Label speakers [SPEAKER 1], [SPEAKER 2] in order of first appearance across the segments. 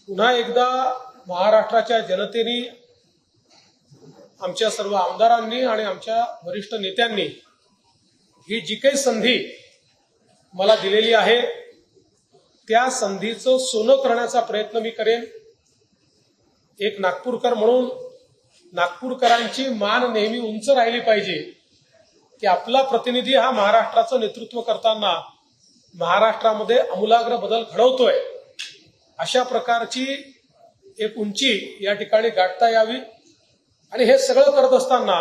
[SPEAKER 1] पुन्हा एकदा महाराष्ट्राच्या जनतेने, आमच्या सर्व आमदारांनी आणि आमच्या वरिष्ठ नेत्यांनी ही जी काही संधी मला दिलेली आहे त्या संधीचं सोनं करण्याचा प्रयत्न मी करेन। एक नागपूरकर म्हणून नागपूरकरांची मान नेहमी उंच राहिली पाहिजे की आपला प्रतिनिधी हा महाराष्ट्राचं नेतृत्व करताना महाराष्ट्रामध्ये आमूलाग्र बदल घडवतोय, अशा प्रकारची एक उंची या ठिकाणी गाठता यावी। आणि हे सगळं करत असताना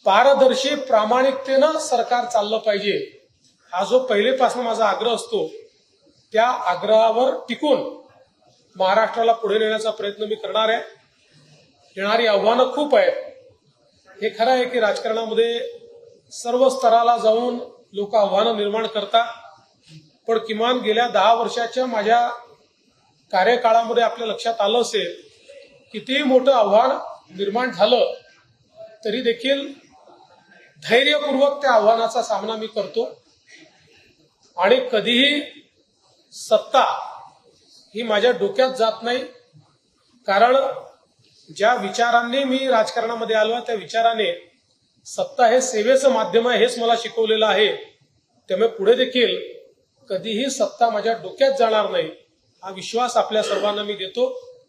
[SPEAKER 1] पारदर्शी प्रामाणिकतेनं सरकार चाललं पाहिजे, हा जो पहिलेपासून माझा आग्रह असतो त्या आग्रहावर टिकून महाराष्ट्राला पुढे नेण्याचा प्रयत्न मी करणार आहे। येणारी आव्हानं खूप आहेत। हे खरं आहे की राजकारणामध्ये सर्व स्तराला जाऊन लोक आव्हानं निर्माण करतात, पण किमान गेल्या 10 वर्षाच्या माझ्या कार्यकाळामध्ये आपल्या लक्षात आलं असेल कितीही मोठं आव्हान निर्माण झालं तरी देखील धैर्यपूर्वक त्या आव्हानाचा सामना मी करतो आणि कधीही सत्ता ही माझ्या डोक्यात जात नाही। कारण ज्या विचारांनी मी राजकारणामध्ये आलो त्या विचाराने सत्ता हे सेवेचं माध्यम आहे हेच मला शिकवलेलं आहे। त्यामुळे पुढे देखील कधीही सत्ता माझ्या डोक्यात जाणार नाही हा विश्वास आपल्या सर्वांना मी देतो।